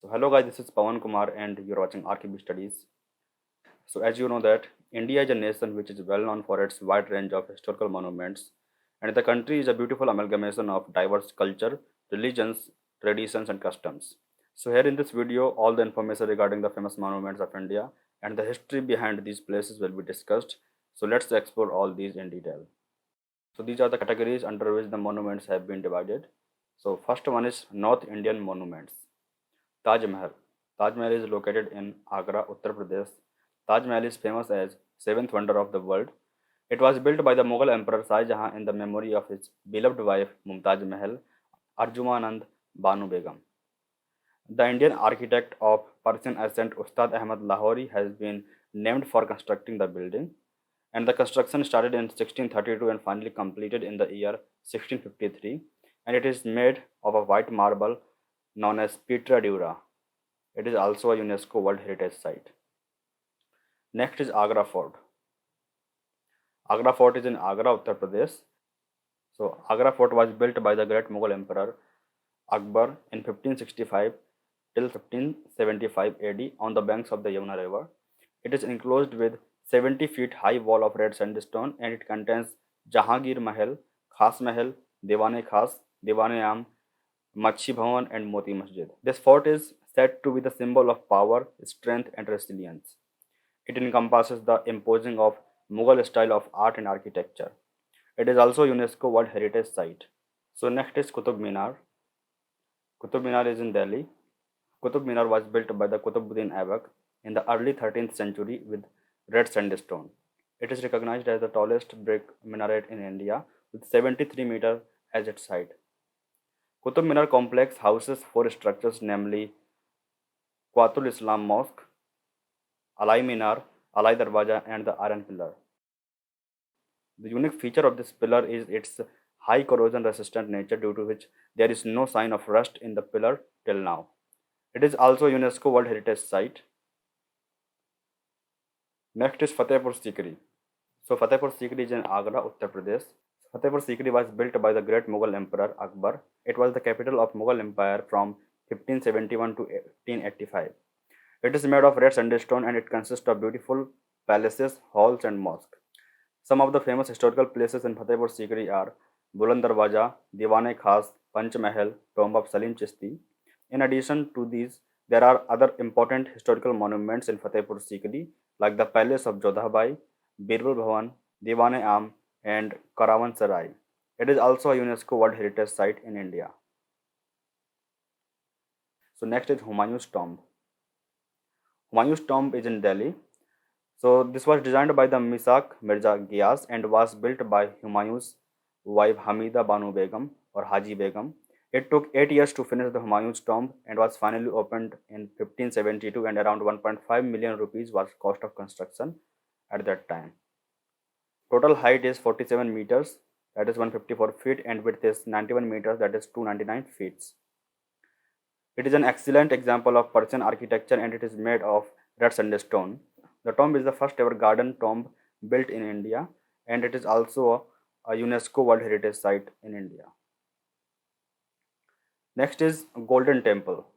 So hello guys, this is Pawan Kumar and you're watching RKB Studies. So as you know that India is a nation which is well known for its wide range of historical monuments, and the country is a beautiful amalgamation of diverse culture, religions, traditions and customs. So here in this video all the information regarding the famous monuments of India and the history behind these places will be discussed. So let's explore all these in detail. So these are the categories under which the monuments have been divided. So first one is North Indian monuments. Taj Mahal. Taj Mahal is located in Agra, Uttar Pradesh. Taj Mahal is famous as seventh wonder of the world. It was built by the Mughal Emperor Shah Jahan in the memory of his beloved wife Mumtaz Mahal, Arjumanand Banu Begum. The Indian architect of Persian ascent Ustad Ahmad Lahori has been named for constructing the building, and the construction started in 1632 and finally completed in the year 1653, and it is made of a white marble known as Pietra Dura. It is also a UNESCO World Heritage Site. Next is Agra Fort. Agra Fort is in Agra, Uttar Pradesh. So Agra Fort was built by the great Mughal Emperor Akbar in 1565 till 1575 AD on the banks of the Yamuna River. It is enclosed with 70 feet high wall of red sandstone and it contains Jahangir Mahal, Khas Mahal, Dewane Khas, Dewane Am, Machi Bhavan and Moti Masjid. This fort is said to be the symbol of power, strength and resilience. It encompasses the imposing of Mughal style of art and architecture. It is also UNESCO World Heritage Site. So next is Qutub Minar. Qutub Minar is in Delhi. Qutub Minar was built by the Qutubuddin Aibak in the early 13th century with red sandstone. It is recognized as the tallest brick minaret in India with 73 meters as its height. Qutub Minar complex houses four structures namely Qatul Islam Mosque, Alai Minar, Alai Darwaja and the Iron Pillar. The unique feature of this pillar is its high corrosion resistant nature due to which there is no sign of rust in the pillar till now. It is also a UNESCO World Heritage Site. Next is Fatehpur Sikri. So Fatehpur Sikri is in Agra, Uttar Pradesh. Fatehpur Sikri was built by the great Mughal Emperor Akbar. It was the capital of Mughal Empire from 1571 to 1885. It is made of red sandstone and it consists of beautiful palaces, halls and mosques. Some of the famous historical places in Fatehpur Sikri are Buland Darwaja, Diwane Khas, Panch Mahal, tomb of Salim Chishti. In addition to these, there are other important historical monuments in Fatehpur Sikri like the Palace of Jodhabai, Birbal Bhavan, Diwane Am, and Karavan Sarai. It is also a UNESCO World Heritage Site in India. So next is Humayun's Tomb. Humayun's Tomb is in Delhi. So this was designed by the Misak Mirza Giyas and was built by Humayun's wife Hamida Banu Begum or Haji Begum. It took 8 years to finish the Humayun's tomb and was finally opened in 1572 and around 1.5 million rupees was cost of construction at that time. Total height is 47 meters, that is 154 feet, and width is 91 meters, that is 299 feet. It is an excellent example of Persian architecture and it is made of red sandstone. The tomb is the first ever garden tomb built in India and it is also a UNESCO World Heritage Site in India. Next is Golden Temple.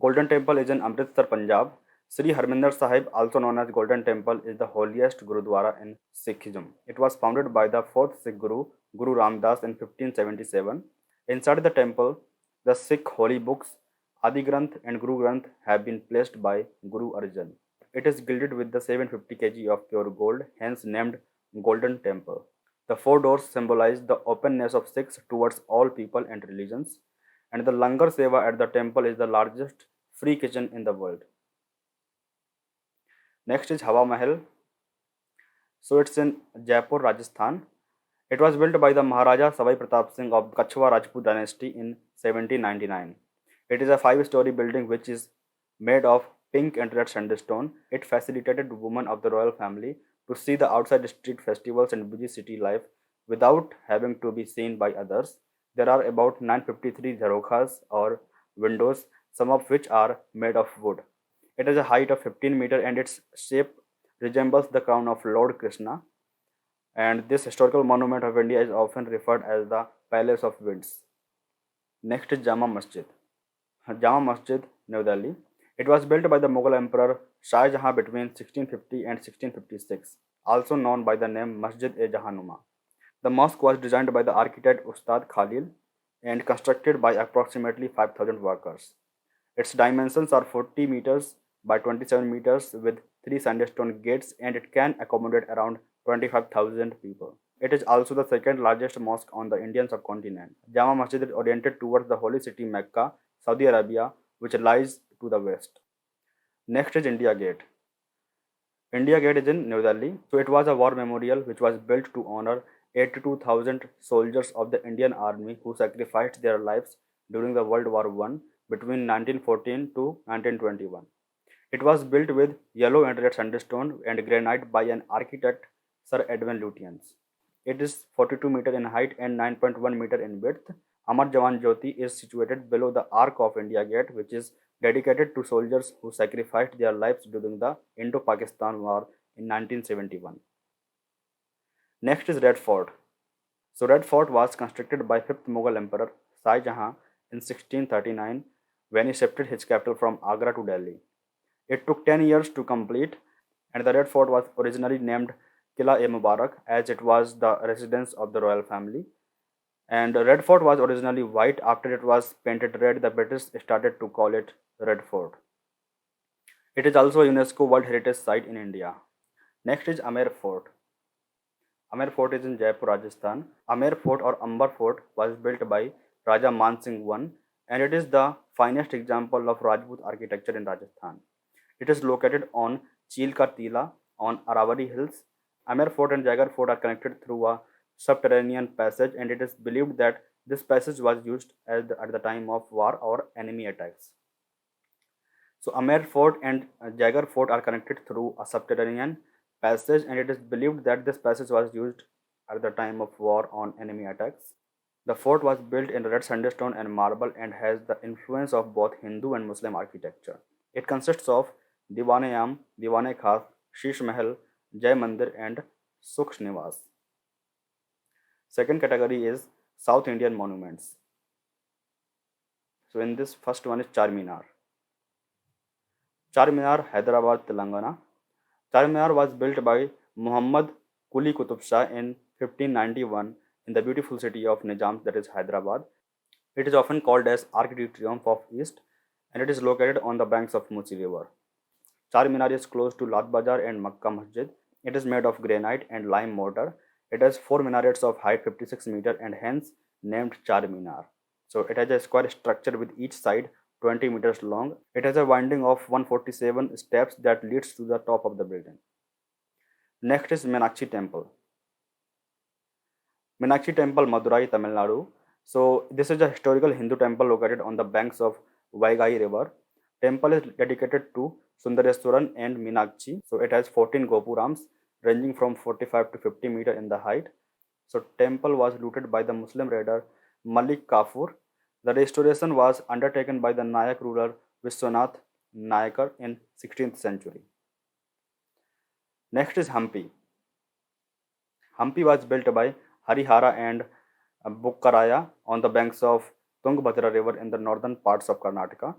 Golden Temple is in Amritsar, Punjab. Sri Harminder Sahib, also known as Golden Temple, is the holiest Gurudwara in Sikhism. It was founded by the 4th Sikh Guru, Guru Ramdas in 1577. Inside the temple, the Sikh holy books, Adi Granth and Guru Granth have been placed by Guru Arjan. It is gilded with the 750 kg of pure gold, hence named Golden Temple. The four doors symbolize the openness of Sikhs towards all people and religions, and the Langar Seva at the temple is the largest free kitchen in the world. Next is Hawa Mahal. So it's in Jaipur, Rajasthan. It was built by the Maharaja Savai Pratap Singh of Kachwa Rajput dynasty in 1799. It is a 5-story building which is made of pink and red sandstone. It facilitated women of the royal family to see the outside street festivals and busy city life without having to be seen by others. There are about 953 jharokhas or windows, some of which are made of wood. It has a height of 15 meters and its shape resembles the crown of Lord Krishna. And this historical monument of India is often referred as the Palace of Winds. Next is Jama Masjid. Jama Masjid, New Delhi. It was built by the Mughal Emperor Shah Jahan between 1650 and 1656, also known by the name Masjid-e-Jahanuma. The mosque was designed by the architect Ustad Khalil and constructed by approximately 5,000 workers. Its dimensions are 40 meters by 27 meters with three sandstone gates, and it can accommodate around 25,000 people. It is also the second largest mosque on the Indian subcontinent. Jama Masjid is oriented towards the holy city Mecca, Saudi Arabia, which lies to the west. Next is India Gate. India Gate is in New Delhi. So it was a war memorial which was built to honor 82,000 soldiers of the Indian Army who sacrificed their lives during the World War I between 1914 to 1921. It was built with yellow and red sandstone and granite by an architect Sir Edwin Lutyens. It is 42 meter in height and 9.1 meter in width. Amar Jawan Jyoti is situated below the Arc of India Gate, which is dedicated to soldiers who sacrificed their lives during the Indo-Pakistan War in 1971. Next is Red Fort. So Red Fort was constructed by 5th Mughal Emperor Shah Jahan in 1639 when he shifted his capital from Agra to Delhi. It took 10 years to complete, and the Red Fort was originally named Qila-e-Mubarak as it was the residence of the royal family. And Red Fort was originally white. After it was painted red, the British started to call it Red Fort. It is also a UNESCO World Heritage Site in India. Next is Amer Fort. Amer Fort is in Jaipur, Rajasthan. Amer Fort or Amber Fort was built by Raja Man Singh I, and it is the finest example of Rajput architecture in Rajasthan. It is located on Chil Ka Tila on Aravalli Hills. Amer Fort and Jagar Fort are connected through a subterranean passage, and it is believed that this passage was used at the time of war or enemy attacks. So Amer Fort and Jagar Fort are connected through a subterranean passage, and it is believed that this passage was used at the time of war on enemy attacks. The fort was built in red sandstone and marble and has the influence of both Hindu and Muslim architecture. It consists of Diwan-e-Am, Diwan-e-Khas, Sheesh Mahal, Jai Mandir, and Sukh Nivas. Second category is South Indian monuments. So in this first one is Charminar. Charminar, Hyderabad, Telangana. Charminar was built by Muhammad Quli Qutub Shah in 1591 in the beautiful city of Nizam, that is Hyderabad. It is often called as Arc de Triomphe of East, and it is located on the banks of Musi River. Charminar is close to Lal Bazar and Makkah Masjid. It is made of granite and lime mortar. It has 4 minarets of height 56 meter and hence named Charminar. So it has a square structure with each side 20 meters long. It has a winding of 147 steps that leads to the top of the building. Next is Meenakshi Temple. Meenakshi Temple, Madurai, Tamil Nadu. So this is a historical Hindu temple located on the banks of Vaigai River. Temple is dedicated to Sundareswaran and Meenakshi. So it has 14 gopurams ranging from 45 to 50 meter in the height. So temple was looted by the Muslim raider Malik Kafur. The restoration was undertaken by the Nayak ruler Vishwanath Nayakar in 16th century. Next is Hampi. Hampi was built by Harihara and Bukkaraya on the banks of Tungabhadra river in the northern parts of Karnataka.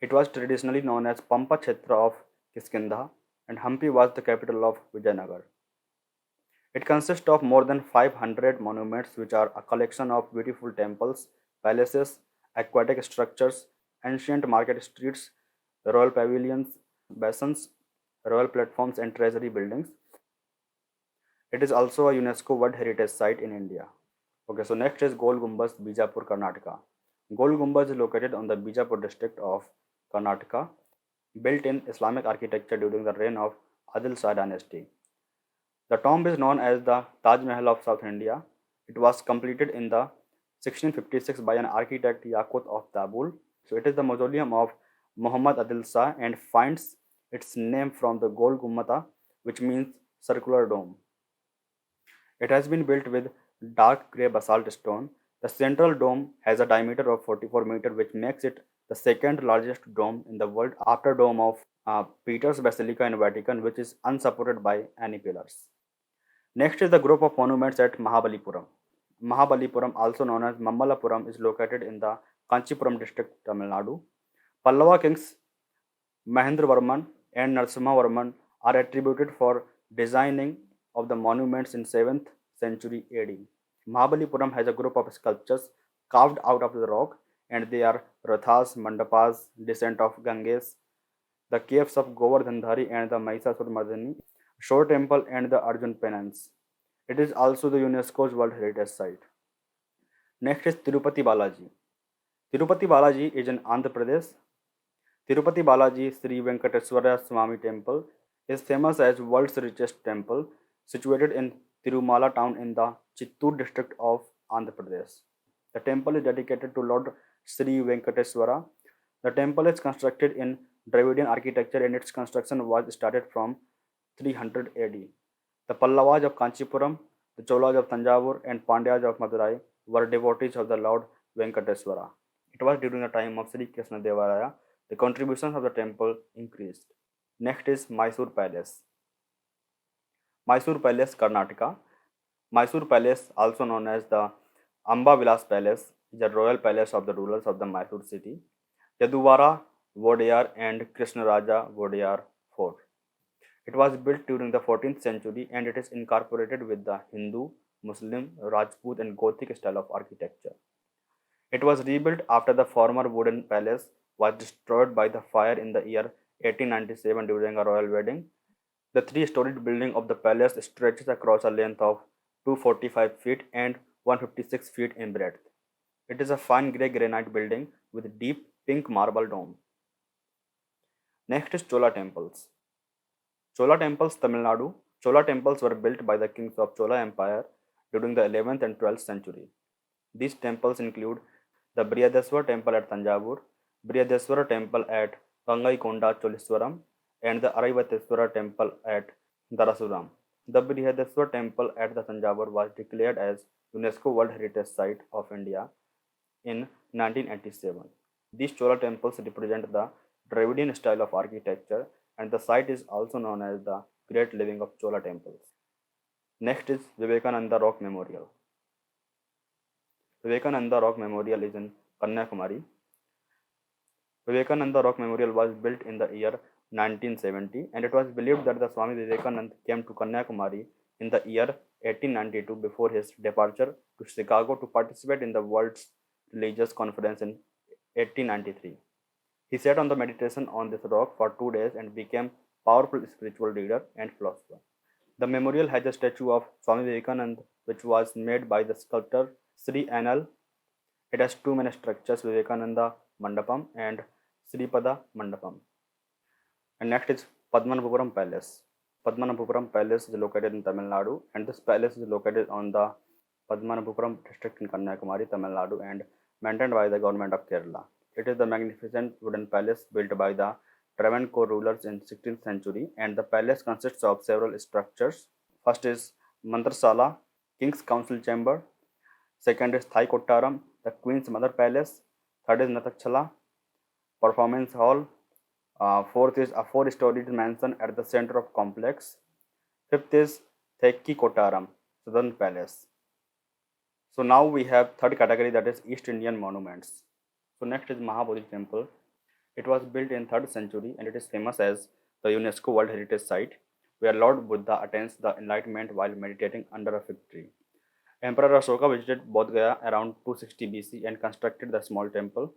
It was traditionally known as Pampa Kshetra of Kiskindha, and Hampi was the capital of Vijayanagar. It consists of more than 500 monuments, which are a collection of beautiful temples, palaces, aquatic structures, ancient market streets, royal pavilions, basins, royal platforms, and treasury buildings. It is also a UNESCO World Heritage Site in India. Okay, so next is Gol Gumbaz, Bijapur, Karnataka. Gol Gumbaz is located on the Bijapur district of Karnataka, built in Islamic architecture during the reign of Adil Shah dynasty. The tomb is known as the Taj Mahal of South India. It was completed in the 1656 by an architect Yaqut of Dabul. So it is the mausoleum of Muhammad Adil Shah and finds its name from the Gol Gumbata, which means circular dome. It has been built with dark grey basalt stone. The central dome has a diameter of 44 meters, which makes it the second largest dome in the world after dome of Peter's Basilica in Vatican, which is unsupported by any pillars. Next is the group of monuments at Mahabalipuram. Mahabalipuram, also known as Mammalapuram, is located in the Kanchipuram district, Tamil Nadu. Pallava kings Mahendravarman and Narasimhavarman are attributed for designing of the monuments in 7th century AD. Mahabalipuram has a group of sculptures carved out of the rock, and they are Rathas, Mandapas, Descent of Ganges, the caves of Govardhandhari and the Mahishasur Shore Temple and the Arjun Penance. It is also the UNESCO's World Heritage Site. Next is Tirupati Balaji. Tirupati Balaji is in Andhra Pradesh. Tirupati Balaji Sri Venkateswara Swami Temple is famous as world's richest temple, situated in Tirumala town in the Chittoor district of Andhra Pradesh. The temple is dedicated to Lord Sri Venkateswara. The temple is constructed in Dravidian architecture, and its construction was started from 300 AD. The Pallavas of Kanchipuram, the Cholas of Tanjavur, and Pandyas of Madurai were devotees of the Lord Venkateswara. It was during the time of Sri Krishna Devaraya the contributions of the temple increased. Next is Mysore Palace. Mysore Palace, Karnataka. Mysore Palace, also known as the Amba Vilas Palace, is a royal palace of the rulers of the Mysore city, Yaduvara Vodayar and Krishnaraja Vodayar Fort. It was built during the 14th century, and it is incorporated with the Hindu, Muslim, Rajput and Gothic style of architecture. It was rebuilt after the former wooden palace was destroyed by the fire in the year 1897 during a royal wedding. The three-storied building of the palace stretches across a length of 245 feet and 156 feet in breadth. It is a fine grey granite building with deep pink marble dome. Next is Chola Temples. Chola Temples, Tamil Nadu. Chola Temples were built by the kings of Chola Empire during the 11th and 12th century. These temples include the Brihadeswara Temple at Tanjavur, Brihadeswara Temple at Gangaikonda Choleswaram, and the Araivateswara Temple at Darasuram. The Brihadeswara Temple at the Tanjavur was declared as UNESCO World Heritage Site of India in 1987. These Chola temples represent the Dravidian style of architecture, and the site is also known as the Great Living of Chola Temples. Next is Vivekananda Rock Memorial. Vivekananda Rock Memorial is in Kanyakumari. Vivekananda Rock Memorial was built in the year 1970, and it was believed that the Swami Vivekananda came to Kanyakumari in the year 1892 before his departure to Chicago to participate in the World's Religious Conference in 1893. He sat on the meditation on this rock for 2 days and became powerful spiritual leader and philosopher. The memorial has a statue of Swami Vivekananda which was made by the sculptor Sri Anil. It has two main structures, Vivekananda Mandapam and Sripada Mandapam. And next is Padmanabhapuram Palace. Padmanabhapuram Palace is located in Tamil Nadu, and this palace is located on the Padmanabhapuram district in Kanyakumari, Tamil Nadu, and maintained by the government of Kerala. It is the magnificent wooden palace built by the Travancore rulers in 16th century, and the palace consists of several structures. First is Mantrasala, King's Council Chamber. Second is Thai Kottaram, the Queen's Mother Palace. Third is Natakchala, Performance Hall. Fourth is a 4-storied mansion at the center of complex. Fifth is Thekki Kottaram, Southern Palace. So now we have third category, that is East Indian monuments. So next is Mahabodhi Temple. It was built in 3rd century, and it is famous as the UNESCO World Heritage Site, where Lord Buddha attains the enlightenment while meditating under a fig tree. Emperor Ashoka visited Bodh Gaya around 260 BC and constructed the small temple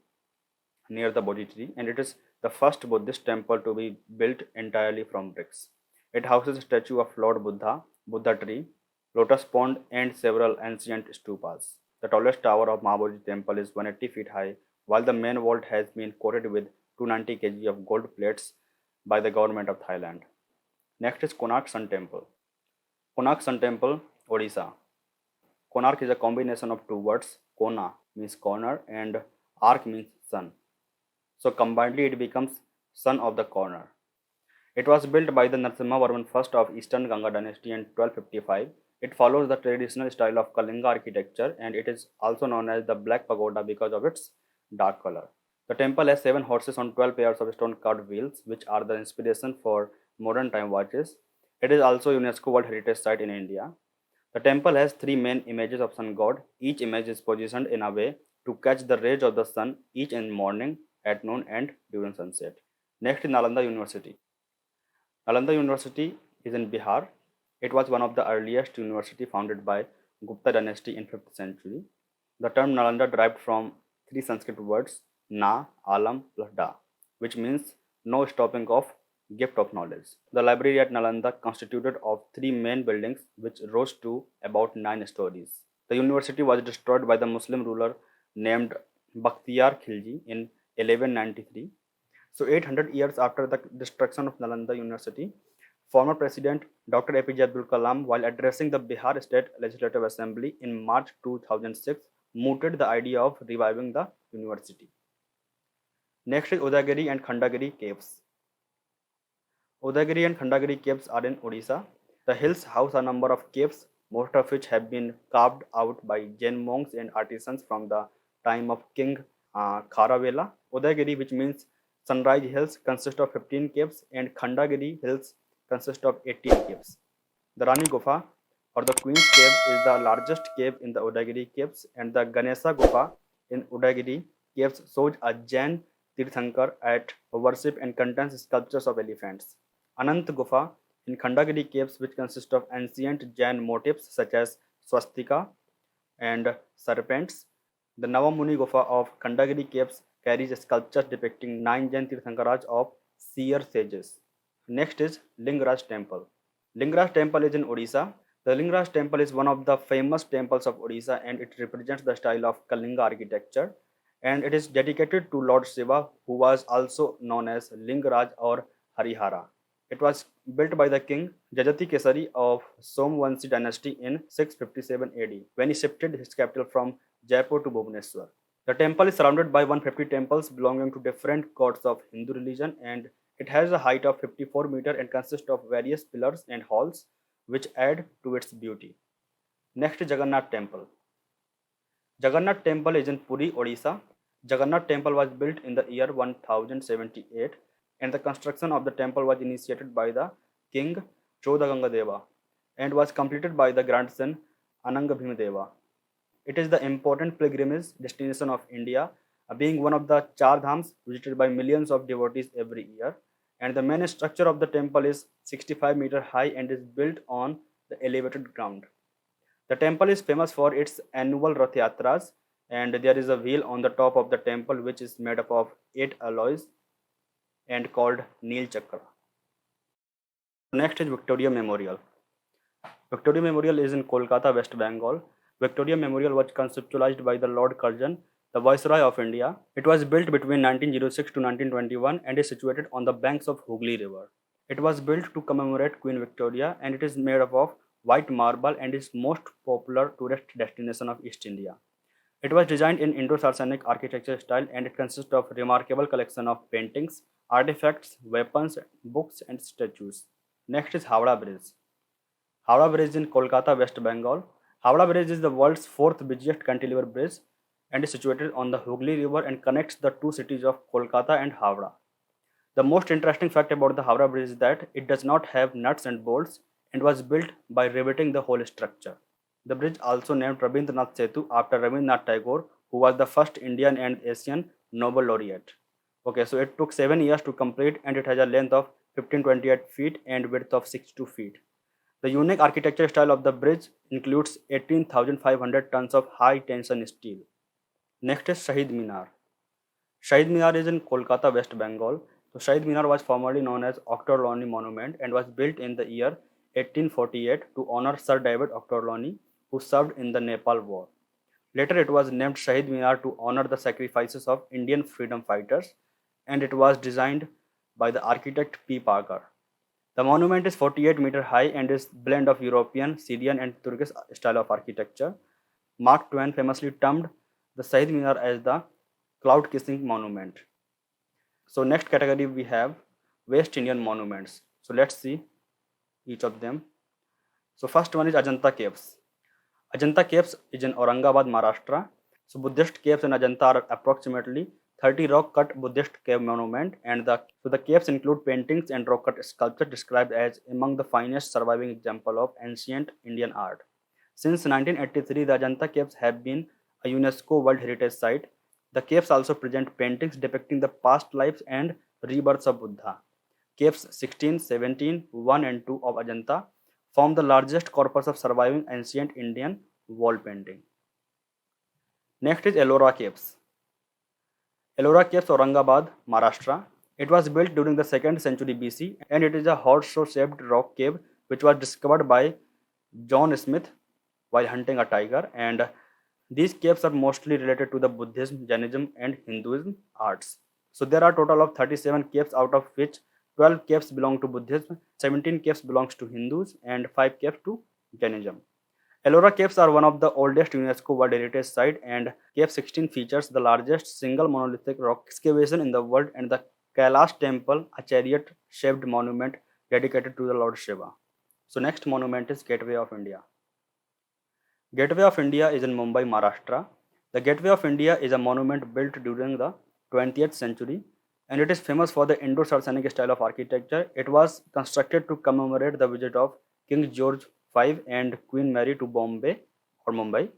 near the Bodhi tree, and it is the first Buddhist temple to be built entirely from bricks. It houses a statue of Lord Buddha, Buddha tree, lotus pond, and several ancient stupas. The tallest tower of Mahabodhi Temple is 180 feet high, while the main vault has been coated with 290 kg of gold plates by the government of Thailand. Next is Konark Sun Temple. Konark Sun Temple, Odisha. Konark is a combination of two words. Kona means corner and ark means sun. So combinedly it becomes sun of the corner. It was built by the Narasimhavarman I of Eastern Ganga dynasty in 1255. It follows the traditional style of Kalinga architecture, and it is also known as the Black Pagoda because of its dark color. The temple has 7 horses on 12 pairs of stone carved wheels, which are the inspiration for modern time watches. It is also UNESCO World Heritage Site in India. The temple has 3 main images of sun god. Each image is positioned in a way to catch the rays of the sun each in morning, at noon, and during sunset. Next is Nalanda University. Nalanda University is in Bihar. It was one of the earliest university founded by Gupta dynasty in 5th century. The term Nalanda derived from three Sanskrit words Na, Alam plus Da, which means no stopping of gift of knowledge. The library at Nalanda constituted of three main buildings which rose to about 9 stories. The university was destroyed by the Muslim ruler named Bakhtiyar Khilji in 1193. So 800 years after the destruction of Nalanda University, former President Dr. APJ Abdul Kalam, while addressing the Bihar State Legislative Assembly in March 2006, mooted the idea of reviving the university. Next is Udagiri and Khandagiri Caves. Udagiri and Khandagiri Caves are in Odisha. The hills house a number of caves, most of which have been carved out by Jain monks and artisans from the time of King Kharavela. Udagiri, which means Sunrise Hills, consists of 15 caves, and Khandagiri Hills consist of 18 caves. The Rani Gufa or the Queen's Cave is the largest cave in the Udagiri Caves, and the Ganesha Gufa in Udagiri Caves shows a Jain Tirthankar at worship and contains sculptures of elephants. Anant Gufa in Khandagiri Caves, which consist of ancient Jain motifs such as swastika and serpents. The Navamuni Gufa of Khandagiri Caves carries sculptures depicting 9 Jain Tirthankaras of seer sages. Next is Lingaraja Temple. Lingaraja Temple is in Odisha. The Lingaraja Temple is one of the famous temples of Odisha, and it represents the style of Kalinga architecture, and it is dedicated to Lord Shiva, who was also known as Lingaraj or Harihara. It was built by the king Jajati Kesari of Somvanshi dynasty in 657 AD when he shifted his capital from Jaipur to Bhubaneswar. The temple is surrounded by 150 temples belonging to different gods of Hindu religion, and it has a height of 54 meters and consists of various pillars and halls which add to its beauty. Next is Jagannath Temple. Jagannath Temple is in Puri, Odisha. Jagannath Temple was built in the year 1078, and the construction of the temple was initiated by the king Chodaganga and was completed by the grandson Ananga Bhimadeva. It is the important pilgrimage destination of India, being one of the Char Dhams visited by millions of devotees every year. And the main structure of the temple is 65 meters high and is built on the elevated ground. The temple is famous for its annual Rath Yatras, and there is a wheel on the top of the temple which is made up of 8 alloys and called Neel Chakra. Next is Victoria Memorial. Victoria Memorial is in Kolkata, West Bengal. Victoria Memorial was conceptualized by the Lord Curzon, the Viceroy of India. It was built between 1906 to 1921 and is situated on the banks of Hooghly River. It was built to commemorate Queen Victoria, and it is made up of white marble and is most popular tourist destination of East India. It was designed in Indo-Saracenic architecture style, and it consists of remarkable collection of paintings, artifacts, weapons, books, and statues. Next is Howrah Bridge. Howrah Bridge in Kolkata, West Bengal. Howrah Bridge is the world's 4th busiest cantilever bridge and is situated on the Hooghly River and connects the two cities of Kolkata and Howrah. The most interesting fact about the Howrah Bridge is that it does not have nuts and bolts and was built by riveting the whole structure. The bridge also named Rabindranath Setu after Rabindranath Tagore, who was the first Indian and Asian Nobel laureate. Okay, so it took 7 years to complete, and it has a length of 1528 feet and width of 62 feet. The unique architecture style of the bridge includes 18,500 tons of high tension steel. Next is Shahid Minar. Shahid Minar is in Kolkata, West Bengal. So Shahid Minar was formerly known as Ochterlony Monument and was built in the year 1848 to honor Sir David Ochterlony, who served in the Nepal War. Later it was named Shahid Minar to honor the sacrifices of Indian freedom fighters, and it was designed by the architect P. Parker. The monument is 48 meters high and is blend of European, Syrian, and Turkish style of architecture. Mark Twain famously termed the Shahid Minar as the cloud-kissing monument. So next category we have West Indian monuments. So let's see each of them. So first one is Ajanta Caves. Ajanta Caves is in Aurangabad, Maharashtra. So Buddhist caves in Ajanta are approximately 30 rock-cut Buddhist cave monument, and the caves include paintings and rock-cut sculptures described as among the finest surviving example of ancient Indian art. Since 1983, the Ajanta Caves have been a UNESCO World Heritage Site. The caves also present paintings depicting the past lives and rebirths of Buddha. Caves 16, 17, 1 and 2 of Ajanta form the largest corpus of surviving ancient Indian wall painting. Next is Ellora Caves. Ellora Caves, Aurangabad, Maharashtra. It was built during the 2nd century BC and it is a horseshoe-shaped rock cave which was discovered by John Smith while hunting a tiger, and these caves are mostly related to the Buddhism, Jainism and Hinduism arts. So there are a total of 37 caves, out of which 12 caves belong to Buddhism, 17 caves belongs to Hindus and 5 caves to Jainism. Ellora Caves are one of the oldest UNESCO World Heritage Site, and Cave 16 features the largest single monolithic rock excavation in the world and the Kailash Temple, a chariot-shaped monument dedicated to the Lord Shiva. So next monument is Gateway of India. Gateway of India is in Mumbai, Maharashtra. The Gateway of India is a monument built during the 20th century and it is famous for the Indo-Saracenic style of architecture. It was constructed to commemorate the visit of King George V and Queen Mary to Mumbai.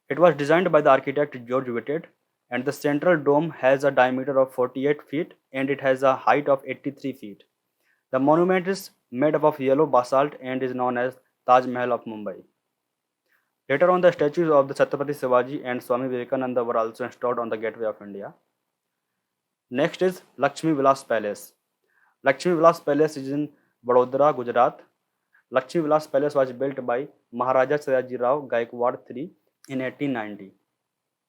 It was designed by the architect George Whitted, and the central dome has a diameter of 48 feet and it has a height of 83 feet. The monument is made up of yellow basalt and is known as Taj Mahal of Mumbai. Later on, the statues of the Chhatrapati Shivaji and Swami Vivekananda were also installed on the Gateway of India. Next is Lakshmi Vilas Palace. Lakshmi Vilas Palace is in Vadodara, Gujarat. Lakshmi Vilas Palace was built by Maharaja Sayajirao Gaikwad III in 1890.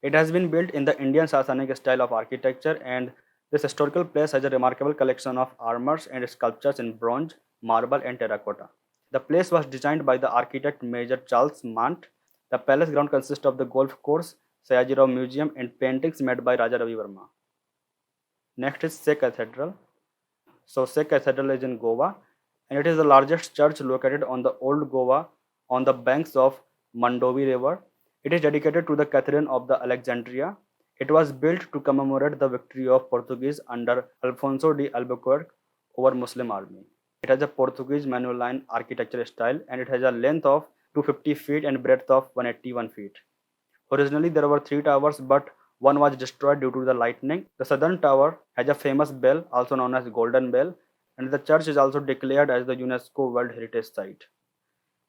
It has been built in the Indian Sasanic style of architecture, and this historical place has a remarkable collection of armors and sculptures in bronze, marble and terracotta. The place was designed by the architect Major Charles Mant. The palace ground consists of the golf course, Sayajirao Museum and paintings made by Raja Ravi Verma. Next is Sikh Cathedral. So Sikh Cathedral is in Goa and it is the largest church located on the old Goa on the banks of Mandovi River. It is dedicated to the Catherine of the Alexandria. It was built to commemorate the victory of Portuguese under Alfonso de Albuquerque over Muslim army. It has a Portuguese manual-line architecture style and it has a length of 250 feet and breadth of 181 feet. Originally there were 3 towers, but one was destroyed due to the lightning. The southern tower has a famous bell also known as Golden Bell, and the church is also declared as the UNESCO World Heritage Site.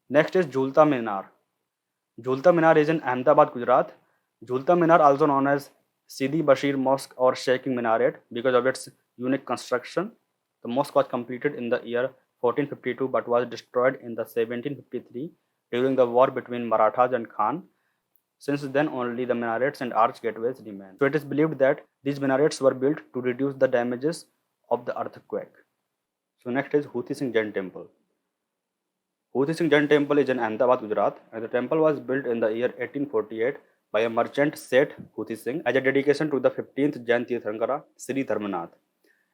Next is Jhulta Minar. Jhulta Minar is in Ahmedabad, Gujarat. Jhulta Minar, also known as Sidi Bashir Mosque or Shaking Minaret because of its unique construction. The mosque was completed in the year 1452 but was destroyed in the 1753 during the war between Marathas and Khan. Since then only the minarets and arch gateways remain. So it is believed that these minarets were built to reduce the damages of the earthquake. So next is Huthi Singh Jain Temple. Huthi Singh Jain Temple is in Ahmedabad, Gujarat, and the temple was built in the year 1848 by a merchant Seth Huthi Singh as a dedication to the 15th Jain Tirthankara Sri Dharmanath.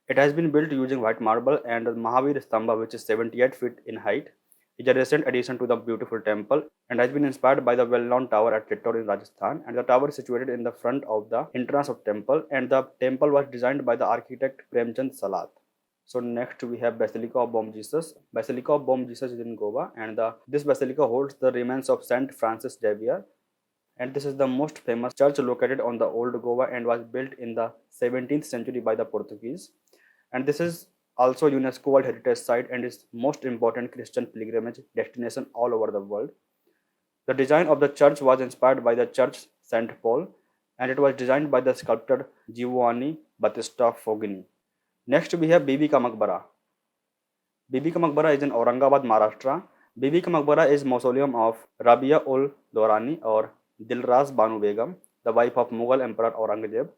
It has been built using white marble, and the Mahavir Stamba, which is 78 feet in height, is a recent addition to the beautiful temple and has been inspired by the well-known tower at Chittor in Rajasthan, and the tower is situated in the front of the entrance of temple, and the temple was designed by the architect Premchand Salat. So next we have Basilica of Bom Jesus. Basilica of Bom Jesus is in Goa, and this basilica holds the remains of Saint Francis Xavier, and this is the most famous church located on the old Goa and was built in the 17th century by the Portuguese, and this is also UNESCO World Heritage Site and is most important Christian pilgrimage destination all over the world. The design of the church was inspired by the church St. Paul, and it was designed by the sculptor Giovanni Battista Fogni. Next we have Bibi Ka Maqbara. Bibi Ka Maqbara is in Aurangabad, Maharashtra. Bibi Ka Maqbara is mausoleum of Rabia ul Dorani or Dilraz Banu Begum, the wife of Mughal Emperor Aurangzeb.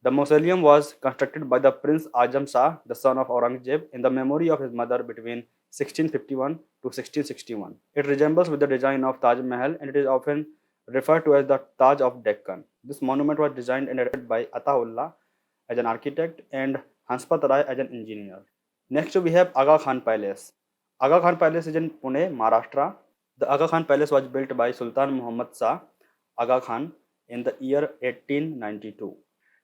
The mausoleum was constructed by the Prince Azam Shah, the son of Aurangzeb, in the memory of his mother between 1651 to 1661. It resembles with the design of Taj Mahal and it is often referred to as the Taj of Deccan. This monument was designed and erected by Ataullah as an architect and Hanspat Rai as an engineer. Next we have Aga Khan Palace. Aga Khan Palace is in Pune, Maharashtra. The Aga Khan Palace was built by Sultan Muhammad Shah Aga Khan in the year 1892.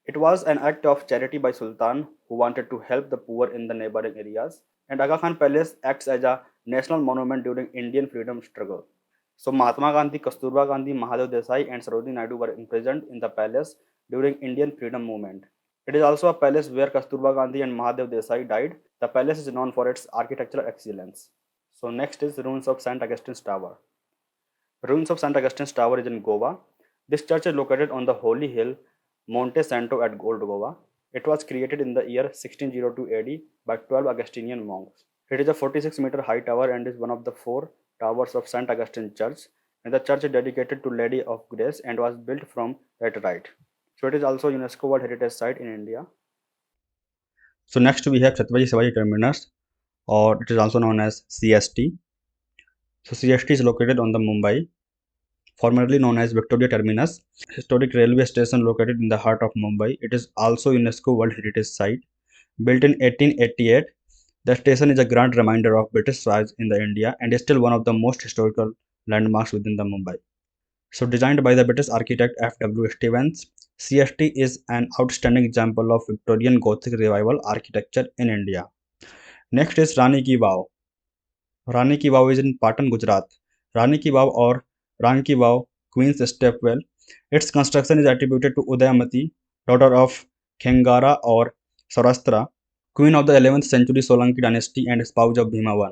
It was an act of charity by Sultan who wanted to help the poor in the neighboring areas, and Aga Khan Palace acts as a national monument during Indian freedom struggle. So Mahatma Gandhi, Kasturba Gandhi, Mahadev Desai, and Sarojini Naidu were imprisoned in the palace during Indian freedom movement. It is also a palace where Kasturba Gandhi and Mahadev Desai died. The palace is known for its architectural excellence. So next is ruins of St. Augustine's Tower. Ruins of St. Augustine's Tower is in Goa. This church is located on the holy hill Monte Santo at Old Goa. It was created in the year 1602 AD by 12 Augustinian monks. It is a 46-meter high tower and is one of the four towers of St. Augustine Church. And the church is dedicated to Lady of Grace and was built from laterite. So it is also UNESCO World Heritage Site in India. So next we have Chhatrapati Shivaji Terminus, or it is also known as CST. So CST is located on the Mumbai, formerly known as Victoria Terminus, historic railway station located in the heart of Mumbai. It is also UNESCO World Heritage Site. Built in 1888, the station is a grand reminder of British Raj in the India and is still one of the most historical landmarks within the Mumbai. So designed by the British architect F.W. Stevens, CST is an outstanding example of Victorian Gothic revival architecture in India. Next is Rani Ki Vav. Rani Ki Vav is in Patan, Gujarat. Rani Ki Vav or Rani Ki Vav, Queen's Stepwell. Its construction is attributed to Udayamati, daughter of Khengara or Saurashtra, queen of the 11th century Solanki dynasty and spouse of Bhima I.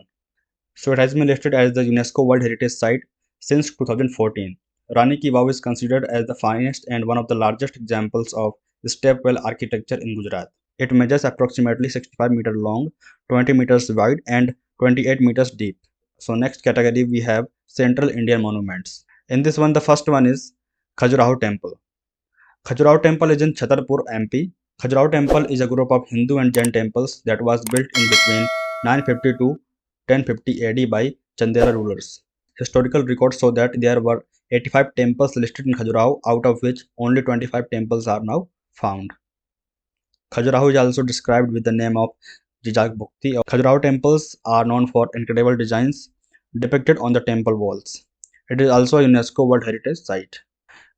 So it has been listed as the UNESCO World Heritage Site since 2014. Rani Ki Vav is considered as the finest and one of the largest examples of stepwell architecture in Gujarat. It measures approximately 65 meters long, 20 meters wide, and 28 meters deep. So next category we have Central Indian monuments. In this one, the first one is Khajuraho Temple. Khajuraho Temple is in Chhatarpur, MP. Khajuraho Temple is a group of Hindu and Jain temples that was built in between 950 to 1050 AD by Chandera rulers. Historical records show that there were 85 temples listed in Khajuraho, out of which only 25 temples are now found. Khajuraho is also described with the name of Jijak Bhukti. Khajuraho temples are known for incredible designs depicted on the temple walls. It is also a UNESCO World Heritage Site.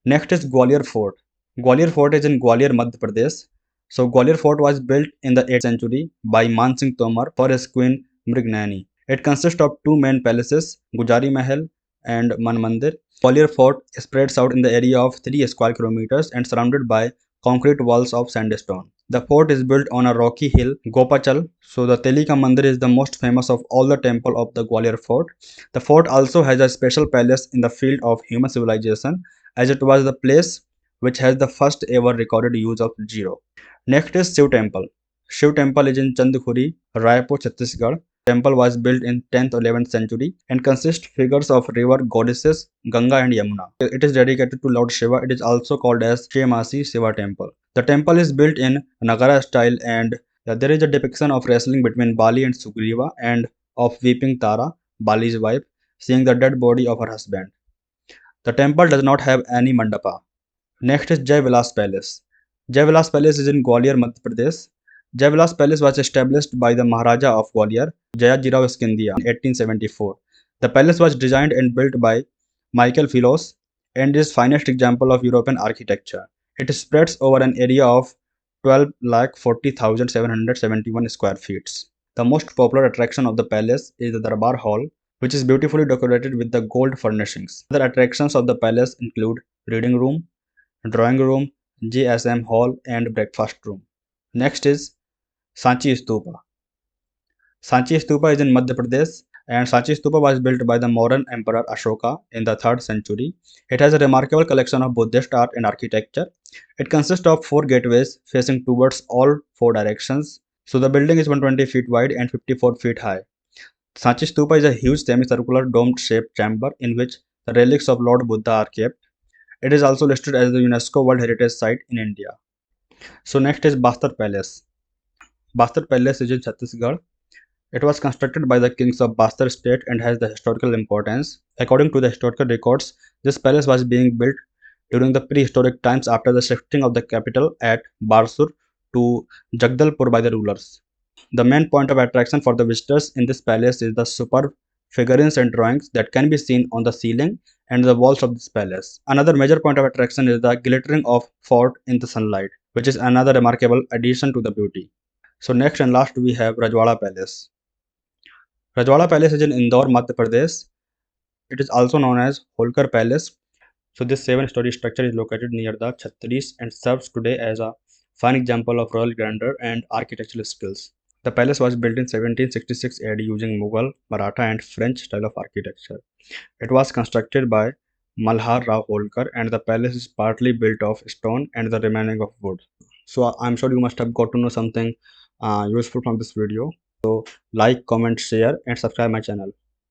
Next is Gwalior Fort. Gwalior Fort is in Gwalior, Madhya Pradesh. So Gwalior Fort was built in the 8th century by Man Singh Tomar for his queen Mrignani. It consists of two main palaces, Gujari Mahal and Man Mandir. Gwalior Fort spreads out in the area of 3 square kilometers and surrounded by concrete walls of sandstone. The fort is built on a rocky hill, Gopachal. So the Telika Mandir is the most famous of all the temple of the Gwalior Fort. The fort also has a special palace in the field of human civilization, as it was the place which has the first ever recorded use of zero. Next is Shiv Temple. Shiv Temple is in Chandkhuri, Raipur, Chhattisgarh. The temple was built in 10th or 11th century and consists figures of river goddesses Ganga and Yamuna. It is dedicated to Lord Shiva. It is also called as Shemasi Shiva Temple. The temple is built in Nagara style and there is a depiction of wrestling between Bali and Sugriva and of weeping Tara, Bali's wife, seeing the dead body of her husband. The temple does not have any mandapa. Next is Jai Vilas Palace. Jai Vilas Palace is in Gwalior, Madhya Pradesh. Jai Vilas Palace was established by the Maharaja of Gwalior, Jayajirao Scindia, in 1874. The palace was designed and built by Michael Philos and is finest example of European architecture. It spreads over an area of 12,40,771 square feet. The most popular attraction of the palace is the Darbar Hall, which is beautifully decorated with the gold furnishings. Other attractions of the palace include reading room, drawing room, GSM hall, and breakfast room. Next is Sanchi Stupa. Sanchi Stupa is in Madhya Pradesh, and Sanchi Stupa was built by the Mauryan Emperor Ashoka in the 3rd century. It has a remarkable collection of Buddhist art and architecture. It consists of 4 gateways facing towards all 4 directions. So the building is 120 feet wide and 54 feet high. Sanchi Stupa is a huge semicircular dome-shaped chamber in which the relics of Lord Buddha are kept. It is also listed as the UNESCO World Heritage Site in India. So next is Bastar Palace. Bastar Palace is in Chhattisgarh. It was constructed by the kings of Bastar state and has the historical importance. According to the historical records, this palace was being built during the prehistoric times after the shifting of the capital at Barsur to Jagdalpur by the rulers. The main point of attraction for the visitors in this palace is the superb figurines and drawings that can be seen on the ceiling and the walls of this palace. Another major point of attraction is the glittering of fort in the sunlight, which is another remarkable addition to the beauty. So next and last we have Rajwada Palace. Rajwada Palace is in Indore, Madhya Pradesh. It is also known as Holkar Palace. So this seven-story structure is located near the Chhatris and serves today as a fine example of royal grandeur and architectural skills. The palace was built in 1766 AD using Mughal, Maratha and French style of architecture. It was constructed by Malhar Rao Holkar and the palace is partly built of stone and the remaining of wood. So I'm sure you must have got to know something useful from this video. So like, comment, share and subscribe my channel.